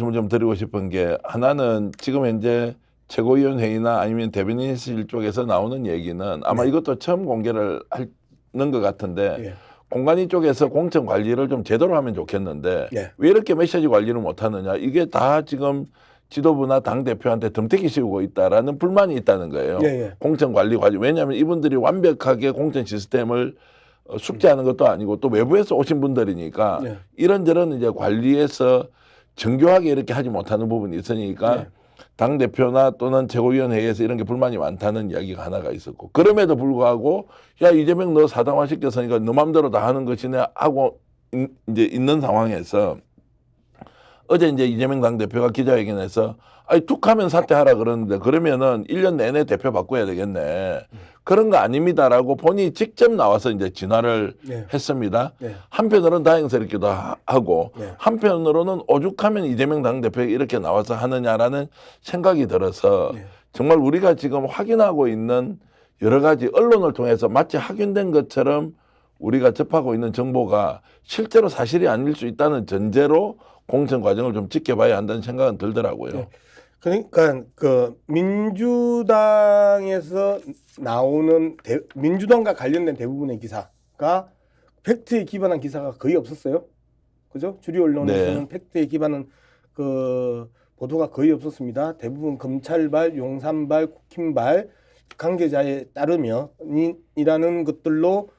말씀을 좀 드리고 싶은 게 하나는 지금 현재 최고위원회의나 아니면 대변인실 쪽에서 나오는 얘기는 아마 이것도 처음 공개를 하는 것 같은데 공관위 쪽에서 공천 관리를 좀 제대로 하면 좋겠는데 왜 이렇게 메시지 관리를 못하느냐, 이게 다 지금 지도부나 당대표한테 덤태기 씌우고 있다라는 불만이 있다는 거예요. 공천 관리 과정. 왜냐하면 이분들이 완벽하게 공천 시스템을 숙지하는 것도 아니고 또 외부에서 오신 분들이니까 이런저런 이제 관리에서 정교하게 이렇게 하지 못하는 부분이 있으니까 당대표나 또는 최고위원회의에서 이런 게 불만이 많다는 이야기가 하나가 있었고, 그럼에도 불구하고 야 이재명 너 사당화 시켰으니까 너 맘대로 다 하는 것이네 하고 이제 있는 상황에서 어제 이제 이재명 당대표가 기자회견에서 아니 툭하면 사퇴하라 그러는데 그러면은 1년 내내 대표 바꿔야 되겠네. 그런 거 아닙니다라고 본인이 직접 나와서 이제 진화를 했습니다. 한편으로는 다행스럽기도 하고 한편으로는 오죽하면 이재명 당대표가 이렇게 나와서 하느냐라는 생각이 들어서 정말 우리가 지금 확인하고 있는 여러 가지 언론을 통해서 마치 확인된 것처럼 우리가 접하고 있는 정보가 실제로 사실이 아닐 수 있다는 전제로 공천 과정을 좀 지켜봐야 한다는 생각은 들더라고요. 그러니까 그 민주당에서 나오는 민주당과 관련된 대부분의 기사가 팩트에 기반한 기사가 거의 없었어요. 그죠? 주류 언론에서는 팩트에 기반한 그 보도가 거의 없었습니다. 대부분 검찰발, 용산발, 국힘발 관계자에 따르면이라는 것들로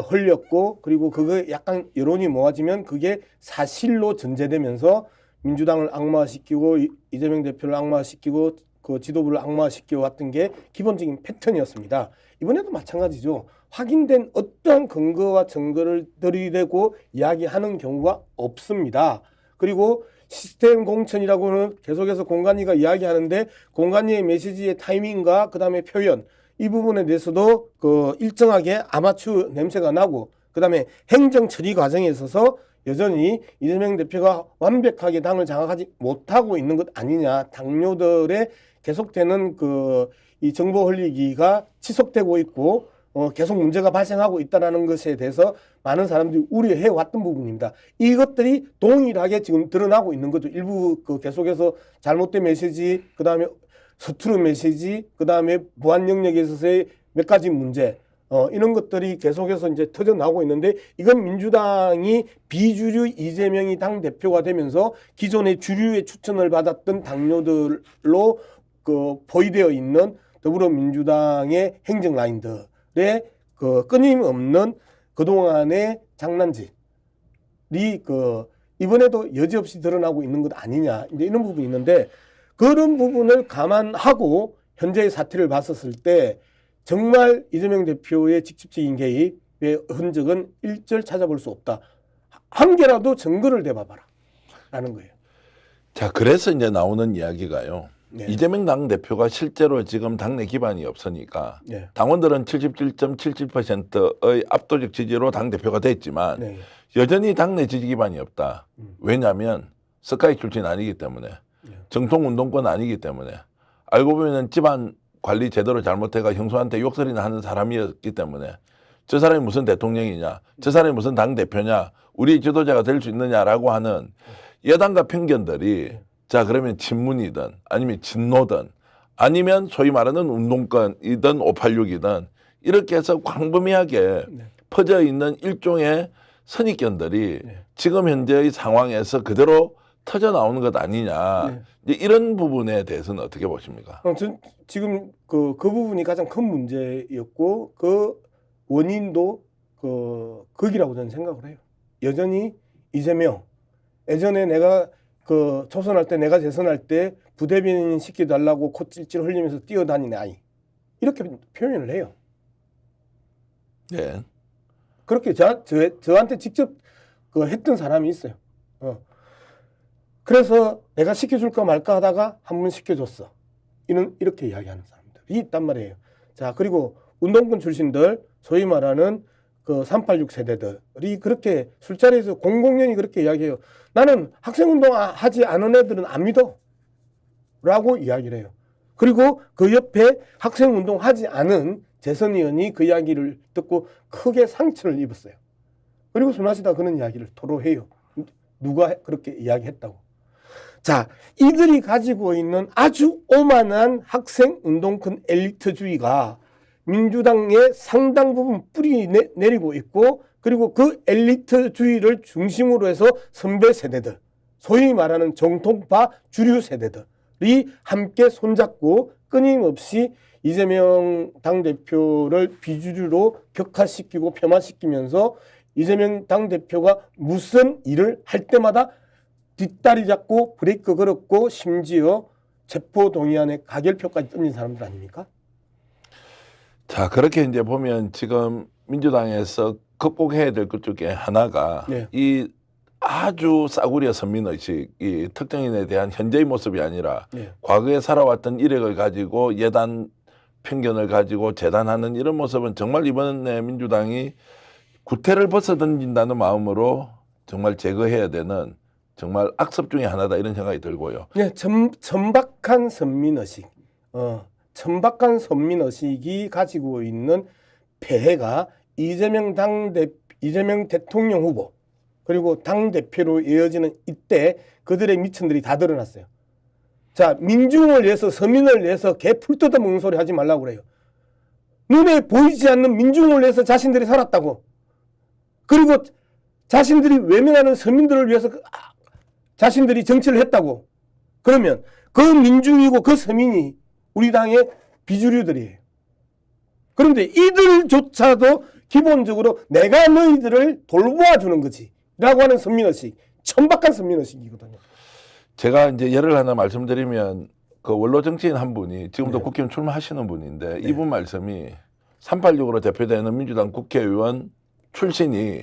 흘렸고, 그리고 그거 약간 여론이 모아지면 그게 사실로 전제되면서 민주당을 악마화시키고 이재명 대표를 악마화시키고 그 지도부를 악마화시키고 왔던 게 기본적인 패턴이었습니다. 이번에도 마찬가지죠. 확인된 어떠한 근거와 증거를 들이대고 이야기하는 경우가 없습니다. 그리고 시스템 공천이라고는 계속해서 공관위가 이야기하는데 공관위의 메시지의 타이밍과 그다음에 표현, 이 부분에 대해서도 그 일정하게 아마추어 냄새가 나고, 그다음에 행정 처리 과정에 있어서 여전히 이재명 대표가 완벽하게 당을 장악하지 못하고 있는 것 아니냐, 당뇨들의 계속되는 그 이 정보 흘리기가 지속되고 있고 계속 문제가 발생하고 있다는 것에 대해서 많은 사람들이 우려해 왔던 부분입니다. 이것들이 동일하게 지금 드러나고 있는 거죠. 일부 그 계속해서 잘못된 메시지, 그다음에 서투른 메시지, 그다음에 보안 영역에 있어서의 몇 가지 문제, 이런 것들이 계속해서 이제 터져 나오고 있는데, 이건 민주당이 비주류 이재명이 당 대표가 되면서 기존의 주류의 추천을 받았던 당뇨들로 그 포위되어 있는 더불어민주당의 행정 라인들의 그 끊임없는 그동안의 장난질이 그 이번에도 여지없이 드러나고 있는 것 아니냐, 이제 이런 부분이 있는데, 그런 부분을 감안하고 현재의 사태를 봤었을 때 정말 이재명 대표의 직접적인 개입의 흔적은 일절 찾아볼 수 없다. 한 개라도 증거를 대봐봐라 라는 거예요. 자, 그래서 이제 나오는 이야기가요. 이재명 당대표가 실제로 지금 당내 기반이 없으니까 당원들은 77.77%의 압도적 지지로 당대표가 됐지만 여전히 당내 지지 기반이 없다. 왜냐하면 스카이 출신 아니기 때문에, 정통운동권 아니기 때문에, 알고 보면 집안 관리 제대로 잘못해가 형수한테 욕설이나 하는 사람이었기 때문에 저 사람이 무슨 대통령이냐, 저 사람이 무슨 당대표냐, 우리 지도자가 될 수 있느냐라고 하는 여당과 편견들이, 자 그러면 친문이든 아니면 진노든 아니면 소위 말하는 운동권이든 586이든 이렇게 해서 광범위하게 퍼져 있는 일종의 선입견들이 지금 현재의 상황에서 그대로 터져 나오는 것 아니냐, 이제 이런 부분에 대해서는 어떻게 보십니까? 지금 그 부분이 가장 큰 문제였고, 그 원인도 거기라고 저는 생각을 해요. 여전히 이재명, 예전에 내가 그 초선할 때, 내가 재선할 때 부대변인 시켜달라고 코 찔찔 흘리면서 뛰어다니는 아이, 이렇게 표현을 해요. 그렇게 저한테 직접 그 했던 사람이 있어요. 그래서 내가 시켜줄까 말까 하다가 한 번 시켜줬어. 이렇게 이야기하는 사람들이 있단 말이에요. 자, 그리고 운동권 출신들, 소위 말하는 그 386 세대들이 그렇게 술자리에서 공공연히 그렇게 이야기해요. 나는 학생운동 하지 않은 애들은 안 믿어 라고 이야기를 해요. 그리고 그 옆에 학생운동 하지 않은 재선 의원이 그 이야기를 듣고 크게 상처를 입었어요. 그리고 술 마시다 그런 이야기를 토로해요. 누가 그렇게 이야기했다고. 자, 이들이 가지고 있는 아주 오만한 학생 운동권 엘리트주의가 민주당의 상당 부분 뿌리 내리고 있고, 그리고 그 엘리트주의를 중심으로 해서 선배 세대들, 소위 말하는 정통파 주류 세대들이 함께 손잡고 끊임없이 이재명 당대표를 비주류로 격화시키고 폄하시키면서 이재명 당대표가 무슨 일을 할 때마다 뒷다리 잡고 브레이크 걸었고 심지어 체포동의안에 가결표까지 던진 사람들 아닙니까? 자, 그렇게 이제 보면 지금 민주당에서 극복해야 될 것 중에 하나가 네. 이 아주 싸구려 선민의식, 이 특정인에 대한 현재의 모습이 아니라 네. 과거에 살아왔던 이력을 가지고 예단 편견을 가지고 재단하는 이런 모습은 정말 이번에 민주당이 구태를 벗어던진다는 마음으로 정말 제거해야 되는 정말 악습 중에 하나다, 이런 생각이 들고요. 네, 천박한 선민의식, 천박한 선민의식이 가지고 있는 폐해가 이재명 대통령 후보 그리고 당대표로 이어지는 이때 그들의 미천들이 다 드러났어요. 자, 민중을 위해서, 서민을 위해서 개 풀 뜯어먹는 소리 하지 말라고 그래요. 눈에 보이지 않는 민중을 위해서 자신들이 살았다고. 그리고 자신들이 외면하는 서민들을 위해서 자신들이 정치를 했다고. 그러면 그 민중이고 그 서민이 우리 당의 비주류들이에요. 그런데 이들조차도 기본적으로 내가 너희들을 돌보아주는 거지 라고 하는 선민의식, 천박한 선민의식이거든요. 제가 이제 예를 하나 말씀드리면, 그 원로 정치인 한 분이 지금도 네. 국회의원 출마하시는 분인데, 네. 이분 말씀이 386으로 대표되는 민주당 국회의원 출신이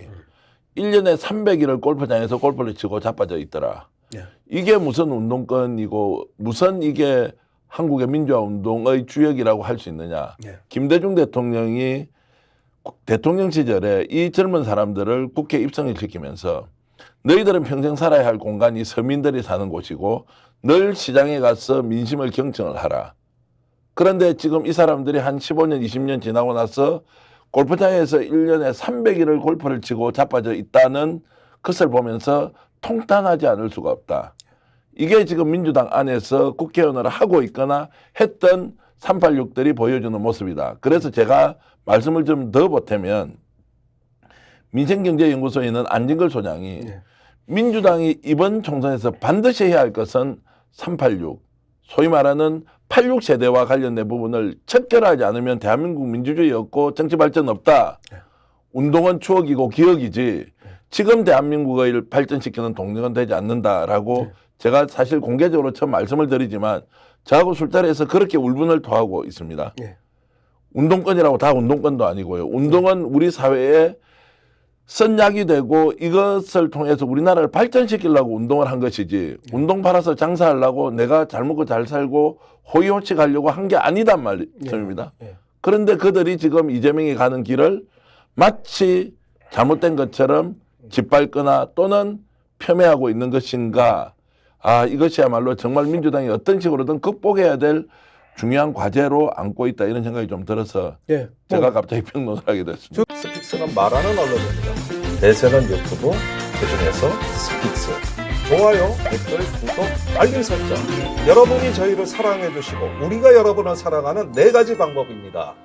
1년에 300일을 골프장에서 골프를 치고 자빠져 있더라. 네. 이게 무슨 운동권이고 무슨 이게 한국의 민주화 운동의 주역이라고 할 수 있느냐. 네. 김대중 대통령이 대통령 시절에 이 젊은 사람들을 국회에 입성을 시키면서 너희들은 평생 살아야 할 공간이 서민들이 사는 곳이고 늘 시장에 가서 민심을 경청을 하라. 그런데 지금 이 사람들이 한 15년, 20년 지나고 나서 골프장에서 1년에 300일을 골프를 치고 자빠져 있다는 것을 보면서 통탄하지 않을 수가 없다. 이게 지금 민주당 안에서 국회의원을 하고 있거나 했던 386들이 보여주는 모습이다. 그래서 제가 말씀을 좀 더 보태면, 민생경제연구소에 있는 안진걸 소장이 네. 민주당이 이번 총선에서 반드시 해야 할 것은 386, 소위 말하는 86세대와 관련된 부분을 척결하지 않으면 대한민국 민주주의 없고 정치 발전 없다. 운동은 추억이고 기억이지 지금 대한민국을 발전시키는 동력은 되지 않는다라고 제가 사실 공개적으로 처음 말씀을 드리지만 저하고 술자리에서 그렇게 울분을 토하고 있습니다. 네. 운동권이라고 다 운동권도 아니고요. 운동은 우리 사회에 선약이 되고 이것을 통해서 우리나라를 발전시키려고 운동을 한 것이지, 운동 팔아서 장사하려고 내가 잘 먹고 잘 살고 호의호치 가려고 한 게 아니단 말씀입니다. 그런데 그들이 지금 이재명이 가는 길을 마치 잘못된 것처럼 짓밟거나 또는 폄훼하고 있는 것인가. 이것이야말로 정말 민주당이 어떤 식으로든 극복해야 될 중요한 과제로 안고 있다, 이런 생각이 좀 들어서 제가 갑자기 평론을 하게 됐습니다. 스픽스는 말하는 언론입니다. 대세는 유튜브, 그중에서 스픽스. 좋아요, 댓글, 구독, 알림 설정. 여러분이 저희를 사랑해 주시고 우리가 여러분을 사랑하는 4가지 방법입니다.